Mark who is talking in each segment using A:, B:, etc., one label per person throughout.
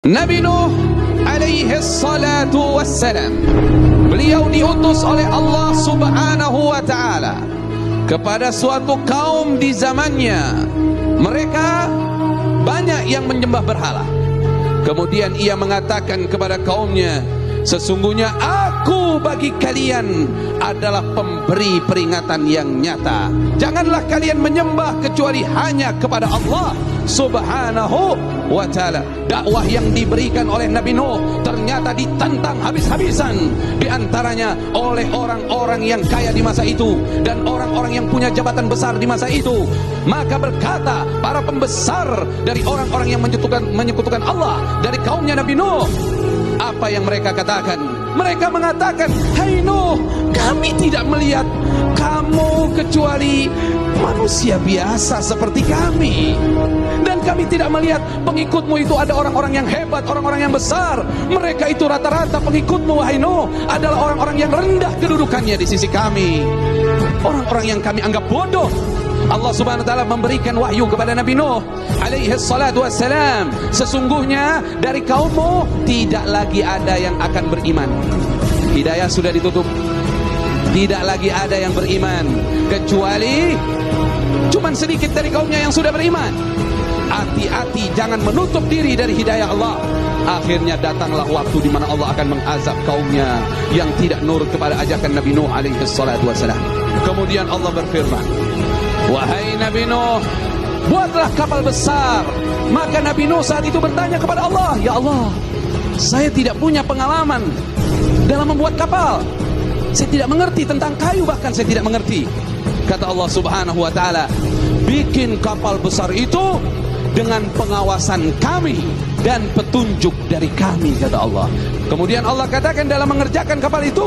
A: Nabi Nuh alaihi salatu wassalam, beliau diutus oleh Allah subhanahu wa ta'ala kepada suatu kaum di zamannya. Mereka banyak yang menyembah berhala. Kemudian ia mengatakan kepada kaumnya, sesungguhnya aku bagi kalian adalah pemberi peringatan yang nyata. Janganlah kalian menyembah kecuali hanya kepada Allah subhanahu wa ta'ala. Dakwah yang diberikan oleh Nabi Nuh ternyata ditentang habis-habisan, di antaranya oleh orang-orang yang kaya di masa itu dan orang-orang yang punya jabatan besar di masa itu. Maka berkata para pembesar dari orang-orang yang menyekutukan Allah dari kaumnya Nabi Nuh, apa yang mereka katakan? Mereka mengatakan, hai Nuh, kami tidak melihat kamu kecuali manusia biasa seperti kami, dan kami tidak melihat pengikutmu itu ada orang-orang yang hebat, orang-orang yang besar. Mereka itu rata-rata pengikutmu, wahai Nuh, adalah orang-orang yang rendah kedudukannya di sisi kami, orang-orang yang kami anggap bodoh. Allah subhanahu wa ta'ala memberikan wahyu kepada Nabi Nuh alaihi salatu wassalam, sesungguhnya dari kaummu tidak lagi ada yang akan beriman. Hidayah sudah ditutup, tidak lagi ada yang beriman kecuali cuman sedikit dari kaumnya yang sudah beriman. Hati-hati, jangan menutup diri dari hidayah Allah. Akhirnya datanglah waktu di mana Allah akan mengazab kaumnya yang tidak nurut kepada ajakan Nabi Nuh alaihi salatu wassalam. Kemudian Allah berfirman, wahai Nabi Nuh, buatlah kapal besar. Maka Nabi Nuh saat itu bertanya kepada Allah, ya Allah, saya tidak punya pengalaman dalam membuat kapal. Saya tidak mengerti tentang kayu, bahkan saya tidak mengerti. Kata Allah subhanahu wa ta'ala, bikin kapal besar itu dengan pengawasan kami dan petunjuk dari kami, kata Allah. Kemudian Allah katakan dalam mengerjakan kapal itu,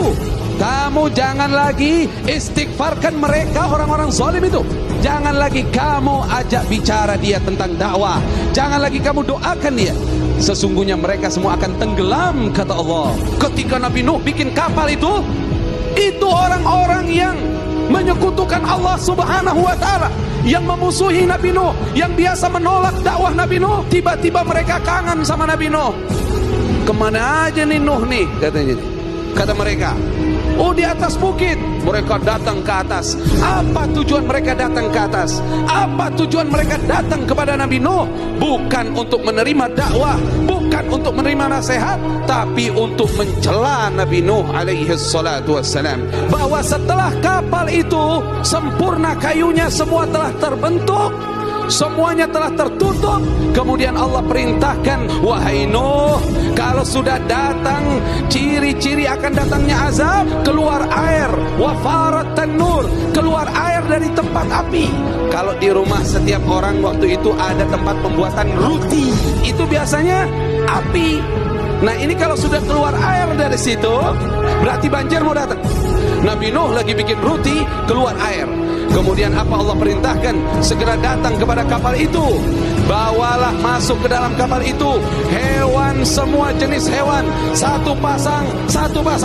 A: kamu jangan lagi istighfarkan mereka, orang-orang zalim itu. Jangan lagi kamu ajak bicara dia tentang dakwah. Jangan lagi kamu doakan dia. Sesungguhnya mereka semua akan tenggelam, kata Allah. Ketika Nabi Nuh bikin kapal itu orang-orang yang menyekutukan Allah subhanahu wa ta'ala, yang memusuhi Nabi Nuh, yang biasa menolak dakwah Nabi Nuh, tiba-tiba mereka kangen sama Nabi Nuh. Kemana aja nih Nuh nih, katanya. Kata mereka, oh di atas bukit. Mereka datang ke atas. Apa tujuan mereka datang ke atas? Apa tujuan mereka datang kepada Nabi Nuh? Bukan untuk menerima dakwah, bukan untuk menerima nasihat, tapi untuk mencela Nabi Nuh alaihi salatu wassalam, bahwa setelah kapal itu sempurna, kayunya semua telah terbentuk, semuanya telah tertutup. Kemudian Allah perintahkan, wahai Nuh, kalau sudah datang ciri-ciri akan datangnya azab, keluar air, wafarat tanur, keluar air dari tempat api. Kalau di rumah setiap orang waktu itu ada tempat pembuatan roti, itu biasanya api. Nah ini kalau sudah keluar air dari situ, berarti banjir mau datang. Nabi Nuh lagi bikin roti, keluar air. Kemudian apa Allah perintahkan? Segera datang kepada kapal itu, bawalah masuk ke dalam kapal itu hewan, semua jenis hewan, satu pasang.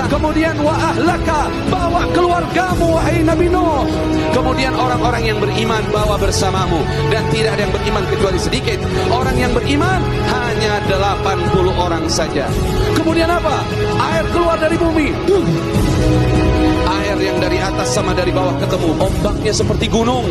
A: Kemudian wa ahlaka, bawa keluargamu wahai Nabi Nuh. Kemudian orang-orang yang beriman bawa bersamamu, dan tidak ada yang beriman kecuali sedikit. Orang yang beriman hanya 80 orang saja. Kemudian apa? Air keluar dari bumi. Air yang dari atas sama dari bawah ketemu, ombaknya seperti gunung.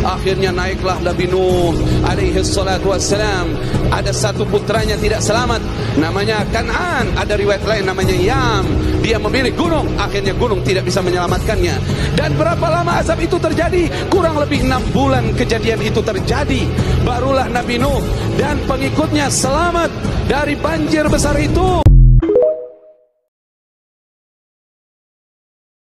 A: Akhirnya naiklah Nabi Nuh alaihi salatu wassalam. Ada satu putranya tidak selamat, namanya Kan'an. Ada riwayat lain namanya Yam. Dia memilih gunung, akhirnya gunung tidak bisa menyelamatkannya. Dan berapa lama azab itu terjadi? Kurang lebih 6 bulan kejadian itu terjadi. Barulah Nabi Nuh dan pengikutnya selamat dari banjir besar itu.